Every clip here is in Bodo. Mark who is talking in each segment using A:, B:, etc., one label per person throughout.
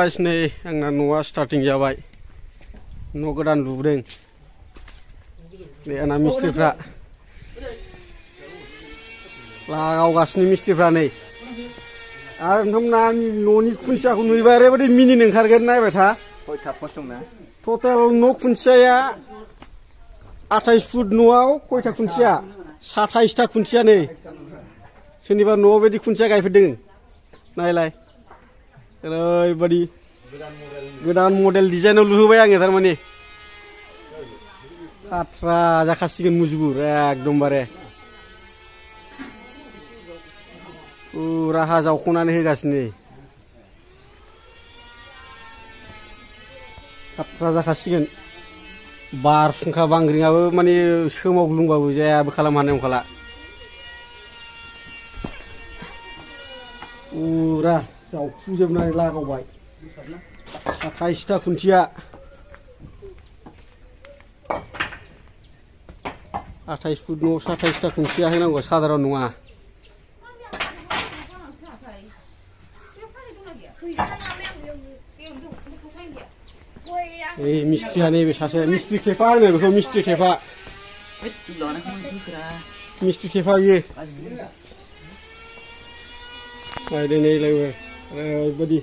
A: गाइस नै आंना न'आ स्टार्टिं जाबाय न' गोदान लुबोदों नै आंना मिस्ट्रिफ्रा लागावगासिनो मिस्ट्रिफ्रा नै आरो नोंथांमोना न'नि खुन्थियाखौ नुयोबा ओरैबायदि मिनिनो ओंखारगोन नायबाय था
B: खयथा पस्ट दंना
A: टटेल न' खुन्थियाया 28 फुट न'आव खयथा खुन्थिया 27टा खुन्थिया नै सोरनिबा न'आव बायदि खुन्थिया गायफेरदों नायलाय ओरैबायदि गोदान मडेल डिजाइनाव लुहोबाय आङो थारमाने खाथ्रा जाखासिगोन मुजुबुर एकदमबारे फुरा हा जावख'नानै होगासिनो खाथ्रा जाखासिगोन बारहुंखा बांग्रिङाबो माने सोमावग्लुंबाबो जेबो खालामनो हानाय नंखाला फुरा जावखुजोबनानै लागावबाय 27टा खुन्थिया 28 फुट न'आव 27टा खुन्थिया होनांगौ साधारन नङा मिस्ट्रिया नैबे सासे मिस्ट्रि खेफा होनो बेखौ मिस्ट्रि खेफा बियो नायदो नैलायबो ओरैबायदि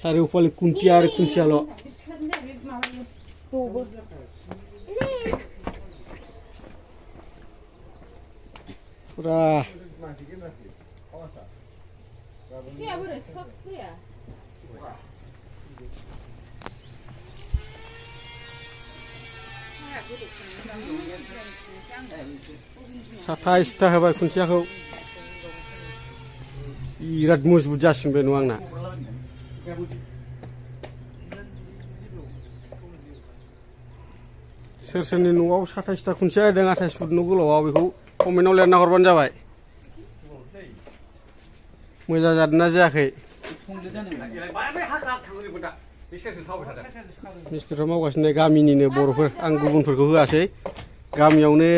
A: सारिय'फाले खुन्थिया आरो खुन्थियाल' फुरा साताइसटा होबाय खुन्थियाखौ बिराद मजबुत जासिनबाय न' आंना सोर सोरनि न'आव 27टा खुन्थिया होदों 28 फुट न' गोलावआव बेखौ कमेन्टआव लिरना हरबानो जाबाय मोजां जादोंना जायाखै मिस्ट्रिफ्रा मावगासिनो गामिनिनो बर'फोर आं गुबुनफोरखौ होआसै गामियावनो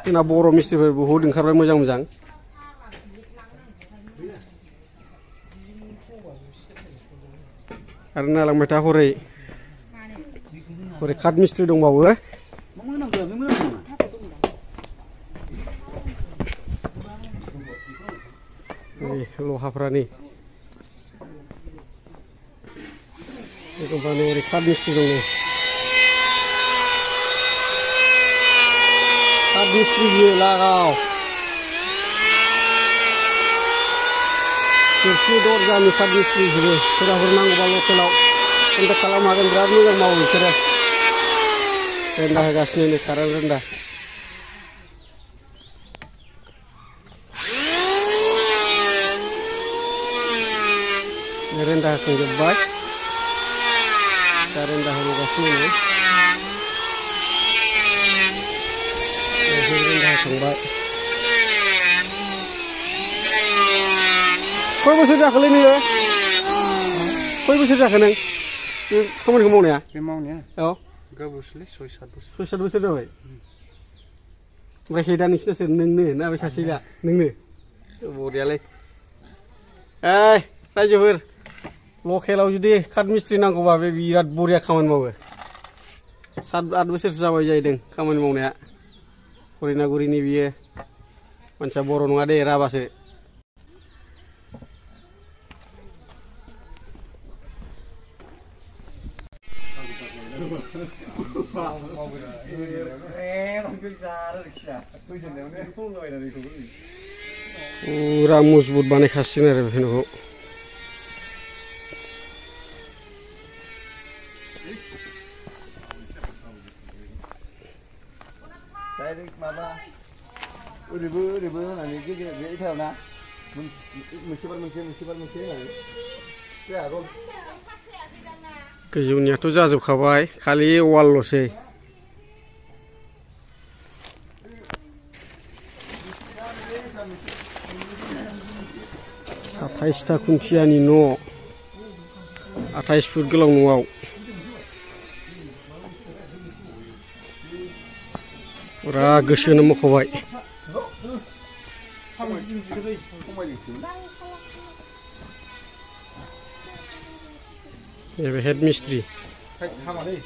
A: जोंना बर' मिस्ट्रिफोर बहुद ओंखारबाय मोजां मोजां आरो नालांबाय था हरै काट मिस्ट्रि दंबावो लहाफ्रा नै एखमबा नै ओरै काट मिस्ट्रि दं नै काट मिस्ट्रि बियो लागाव खोरखि दरजानि काट मिस्ट्रि बिसोरो सोरबाफोर नांगौबा लकेलाव कन्टेक्ट खालामनो हागोन बिराद मोजां मावो बिसोरो रेन्दा होगासिनो नै कारेन्ट रेन्दा रेन्दा होखांजोब्बाय दा रेन्दा होगासिनो नै रेन्दा होखांबाय खय बोसोर जाखोलै नोङो खय बोसोर जाखो नों बे खामानिखौ मावनाया औ
B: गोबावसैलै 6-7
A: बोसोर जाबाय ओमफ्राय दा नोंसिना सोर नोंनो ना बे सासे दा नोंनो बरियालै रायजोफोर लकेलाव जुदि काट मिस्ट्रि नांगौबा बे बिराद बरिया खामानि मावो 7-8 बोसोरसो जाबाय जाहैदों खामानि मावनाया हरिनागुरिनि बियो मानसिया बर' नङा दे राभासो फुरा मजबुत बानायखासिगोन आरो बे न'खौ
B: डाइरेक्ट माबा ओरैबो होनानै गेजेर बे इथायावना मोनसेबार मोनसे होनानै
A: गोजौनियाथ' जाजोबखाबाय खालि वालल'सै 27टा खुन्थियानि न' 28 फुट गोलाव न'आव फुरा गोसोनो मख'बाय हेड मिस्ट्रि
B: हामालै